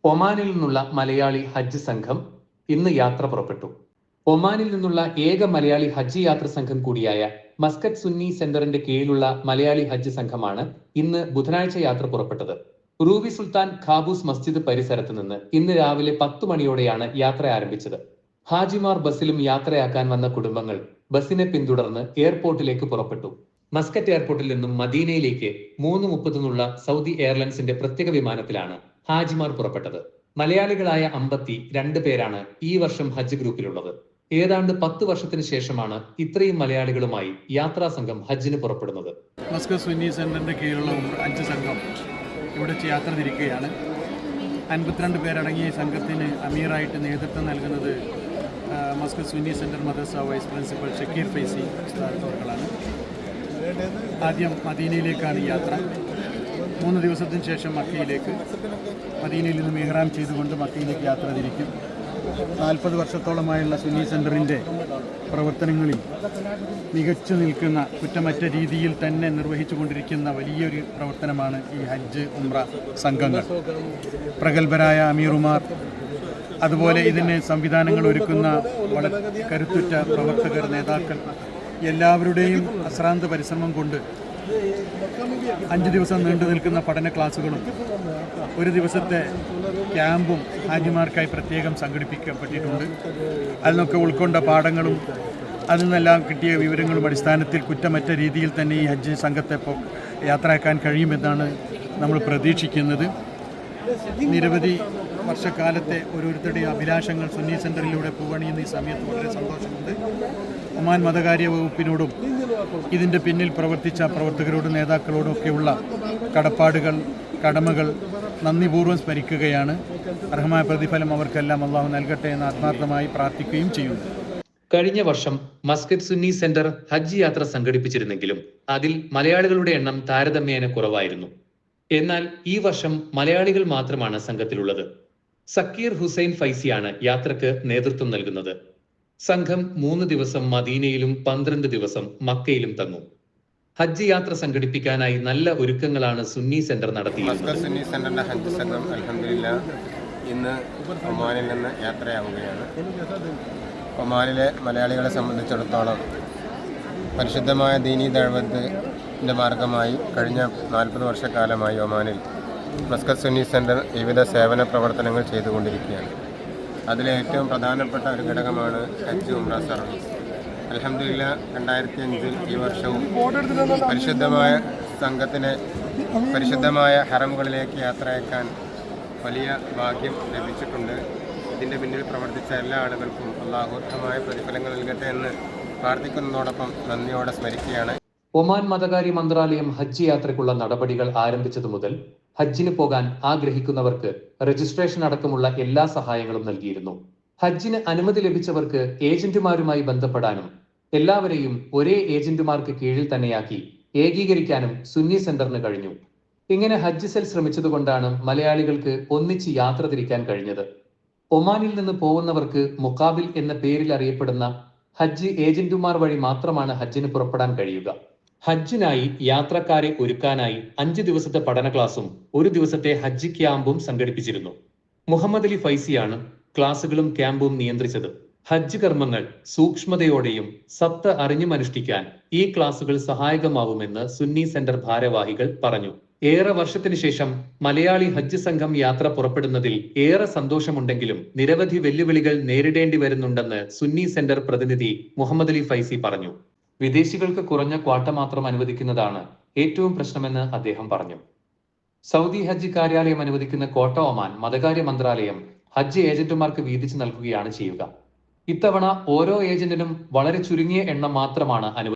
ഒമാനിൽ നിന്നുള്ള മലയാളി ഹജ്ജ് സംഘം ഇന്ന് യാത്ര പുറപ്പെട്ടു. ഒമാനിൽ നിന്നുള്ള ഏക മലയാളി ഹജ്ജ് യാത്ര സംഘം കൂടിയായ മസ്കറ്റ് സുന്നി സെന്ററിന്റെ കീഴിലുള്ള മലയാളി ഹജ്ജ് സംഘമാണ് ഇന്ന് ബുധനാഴ്ച യാത്ര പുറപ്പെട്ടത്. റൂബി സുൽത്താൻ ഖാബൂസ് മസ്ജിദ് പരിസരത്ത് നിന്ന് ഇന്ന് രാവിലെ 10 മണിയോടെയാണ് യാത്ര ആരംഭിച്ചത്. ഹാജിമാർ ബസ്സിലും യാത്രയാക്കാൻ വന്ന കുടുംബങ്ങൾ ബസ്സിനെ പിന്തുടർന്ന് എയർപോർട്ടിലേക്ക് പുറപ്പെട്ടു. മസ്കറ്റ് എയർപോർട്ടിൽ നിന്നും മദീനയിലേക്ക് 3:30 സൗദി എയർലൈൻസിന്റെ പ്രത്യേക വിമാനത്തിലാണ് ഹാജിമാർ പുറപ്പെട്ടത്. മലയാളികളായ 52 പേരാണ് ഈ വർഷം ഹജ്ജ് ഗ്രൂപ്പിലുള്ളത്. ഏതാണ്ട് 10 വർഷത്തിന് ശേഷമാണ് ഇത്രയും മലയാളികളുമായി യാത്രാ സംഘം ഹജ്ജിന് പുറപ്പെടുന്നത്. മസ്കറ്റ് സുന്നി സെന്ററിന്റെ കീഴിലുള്ള ഹജ്ജ് സംഘം ഇവിടെ യാത്ര തിരിക്കുകയാണ്. 52 പേരടങ്ങിയ സംഘത്തിന് അമീറായിട്ട് നേതൃത്വം നൽകുന്നത് മസ്കറ്റ് സുന്നി സെന്റർ മദ്രസ വൈസ് പ്രിൻസിപ്പൽ ഷക്കീർ ഫൈസി ഉസ്താദുകളാണ്. ആദ്യം മദീനയിലേക്കാണ് യാത്ര. 3 ദിവസത്തിന് ശേഷം മക്കയിലേക്ക്, മദീനയിൽ നിന്ന് ഇഹ്റാം ചെയ്തുകൊണ്ട് മക്കയിലേക്ക് യാത്ര തിരിക്കും. 40 വർഷത്തോളമായുള്ള സുന്നി സെന്ററിൻ്റെ പ്രവർത്തനങ്ങളിൽ മികച്ചു നിൽക്കുന്ന, കുറ്റമറ്റ രീതിയിൽ തന്നെ നിർവഹിച്ചു കൊണ്ടിരിക്കുന്ന വലിയൊരു പ്രവർത്തനമാണ് ഈ ഹജ്ജ് ഉംറ സംഘങ്ങൾ. പ്രഗത്ഭരായ അമീറുമാർ, അതുപോലെ ഇതിന് സംവിധാനങ്ങൾ ഒരുക്കുന്ന വളരെ കരുത്തുറ്റ പ്രവർത്തകർ, നേതാക്കൾ, എല്ലാവരുടെയും അശ്രാന്ത പരിശ്രമം കൊണ്ട് 5 ദിവസം നീണ്ടു നിൽക്കുന്ന പഠന ക്ലാസുകളും 1 ദിവസത്തെ ക്യാമ്പും ഹാജിമാർക്കായി പ്രത്യേകം സംഘടിപ്പിക്കപ്പെട്ടിട്ടുണ്ട്. അതിനൊക്കെ ഉൾക്കൊണ്ട പാഠങ്ങളും അതിൽ നിന്നെല്ലാം കിട്ടിയ വിവരങ്ങളും അടിസ്ഥാനത്തിൽ കുറ്റമറ്റ രീതിയിൽ തന്നെ ഈ ഹജ്ജ് സംഘത്തെ യാത്രയാക്കാൻ കഴിയുമെന്നാണ് നമ്മൾ പ്രതീക്ഷിക്കുന്നത്. നിരവധി വർഷക്കാലത്തെ ഓരോരുത്തരുടെയും അഭിലാഷങ്ങൾ സുന്നി സെന്ററിലൂടെ പൂവണിയുന്ന ഈ സമയത്ത് വളരെ സന്തോഷമുണ്ട്. ഒമാൻ മതകാര്യ വകുപ്പിനോടും ഇതിൻ്റെ പിന്നിൽ പ്രവർത്തിച്ച പ്രവർത്തകരോടും നേതാക്കളോടും ഒക്കെയുള്ള കടപ്പാടുകൾ, കടമകൾ നന്ദിപൂർവ്വം സ്മരിക്കുകയാണ്. അർഹമായ പ്രതിഫലം അവർക്കെല്ലാം അള്ളാഹു നൽകട്ടെ എന്ന് ആത്മാർത്ഥമായി പ്രാർത്ഥിക്കുകയും ചെയ്യുന്നു. കഴിഞ്ഞ വർഷം മസ്കറ്റ് സുന്നി സെന്റർ ഹജ്ജ് യാത്ര സംഘടിപ്പിച്ചിരുന്നെങ്കിലും അതിൽ മലയാളികളുടെ എണ്ണം താരതമ്യേന കുറവായിരുന്നു. എന്നാൽ ഈ വർഷം മലയാളികൾ മാത്രമാണ് സംഘത്തിലുള്ളത്. സക്കീർ ഹുസൈൻ ഫൈസിയാണ് യാത്രക്ക് നേതൃത്വം നൽകുന്നത്. സംഘം 3 ദിവസം മദീനയിലും 12 ദിവസം മക്കയിലും തങ്ങും. ഹജ്ജ് യാത്ര സംഘടിപ്പിക്കാനായി നല്ല ഒരുക്കങ്ങളാണ് സുന്നി സെന്റർ നടത്തിയിരുന്നത്. സുന്നി സെന്ററിന്റെ ഹജ്ജ് സംഘം അൽഹംദുലില്ലാഹ് ഇന്ന് ഒമാനിൽ നിന്ന് യാത്രയാവുകയാണ്. ഒമാനിലെ മലയാളികളെ സംബന്ധിച്ചിടത്തോളം പരിശുദ്ധമായ ദീനീ ദഅവത്തിന്റെ മാർഗമായി കഴിഞ്ഞ 40 വർഷക്കാലമായി ഒമാനിൽ മസ്കറ്റ് സുന്നി സെന്റർ വിവിധ സേവന പ്രവർത്തനങ്ങൾ ചെയ്തുകൊണ്ടിരിക്കുകയാണ്. അതിലെ ഏറ്റവും പ്രധാനപ്പെട്ട ഒരു ഘടകമാണ് ഹജ്ജ് ഉംറ സർവീസ്. അൽഹംദുലില്ലാഹ് 2005 ഈ വർഷവും പരിശുദ്ധമായ സംഘത്തിന് പരിശുദ്ധമായ ഹറമുകളിലേക്ക് യാത്രയാക്കാൻ വലിയ ഭാഗ്യം ലഭിച്ചിട്ടുണ്ട്. ഇതിൻ്റെ പിന്നിൽ പ്രവർത്തിച്ച എല്ലാ ആളുകൾക്കും അല്ലാഹു അർഹമായ പ്രതിഫലങ്ങൾ നൽകട്ടെ എന്ന് പ്രാർത്ഥിക്കുന്നതോടൊപ്പം നന്ദിയോടെ സ്മരിക്കുകയാണ്. ഒമാൻ മതകാര്യ മന്ത്രാലയം ഹജ്ജ് യാത്രയ്ക്കുള്ള നടപടികൾ ആരംഭിച്ചതു മുതൽ ഹജ്ജിന് പോകാൻ ആഗ്രഹിക്കുന്നവർക്ക് രജിസ്ട്രേഷൻ അടക്കമുള്ള എല്ലാ സഹായങ്ങളും നൽകിയിരുന്നു. ഹജ്ജിന് അനുമതി ലഭിച്ചവർക്ക് ഏജന്റുമാരുമായി ബന്ധപ്പെടാനും എല്ലാവരെയും ഒരേ ഏജന്റുമാർക്ക് കീഴിൽ തന്നെയാക്കി ഏകീകരിക്കാനും സുന്നി സെന്ററിന് കഴിഞ്ഞു. ഇങ്ങനെ ഹജ്ജ് സെൽ ശ്രമിച്ചതുകൊണ്ടാണ് മലയാളികൾക്ക് ഒന്നിച്ച് യാത്ര തിരിക്കാൻ കഴിഞ്ഞത്. ഒമാനിൽ നിന്ന് പോകുന്നവർക്ക് മുഖാബിൽ എന്ന പേരിൽ അറിയപ്പെടുന്ന ഹജ്ജ് ഏജന്റുമാർ വഴി മാത്രമാണ് ഹജ്ജിന് പുറപ്പെടാൻ കഴിയുക. ഹജ്ജിനായി യാത്രക്കാരെ ഒരുക്കാനായി 5 ദിവസത്തെ പഠന ക്ലാസും 1 ദിവസത്തെ ഹജ്ജ് ക്യാമ്പും സംഘടിപ്പിച്ചിരുന്നു. മുഹമ്മദ് അലി ഫൈസിയാണ് ക്ലാസുകളും ക്യാമ്പും നിയന്ത്രിച്ചത്. ഹജ്ജ് കർമ്മങ്ങൾ സൂക്ഷ്മതയോടെയും സത്ത അറിഞ്ഞുമനുഷ്ഠിക്കാൻ ഈ ക്ലാസുകൾ സഹായകമാവുമെന്ന് സുന്നി സെന്റർ ഭാരവാഹികൾ പറഞ്ഞു. ഏറെ വർഷത്തിന് ശേഷം മലയാളി ഹജ്ജ് സംഘം യാത്ര പുറപ്പെടുന്നതിൽ ഏറെ സന്തോഷമുണ്ടെങ്കിലും നിരവധി വെല്ലുവിളികൾ നേരിടേണ്ടി വരുന്നുണ്ടെന്ന് സുന്നി സെന്റർ പ്രതിനിധി മുഹമ്മദ് അലി ഫൈസി പറഞ്ഞു. വിദേശികൾക്ക് കുറഞ്ഞ ക്വാട്ട മാത്രം അനുവദിക്കുന്നതാണ് ഏറ്റവും പ്രശ്നമെന്ന് അദ്ദേഹം പറഞ്ഞു. സൗദി ഹജ്ജ് കാര്യാലയം അനുവദിക്കുന്ന ക്വാട്ട ഒമാൻ മതകാര്യ മന്ത്രാലയം ഹജ്ജ് ഏജന്റുമാർക്ക് വീതിച്ചു നൽകുകയാണ് ചെയ്യുക. ഇത്തവണ ഓരോ ഏജന്റിനും വളരെ ചുരുങ്ങിയ എണ്ണം മാത്രമാണ് അനുവദിക്കുന്നത്.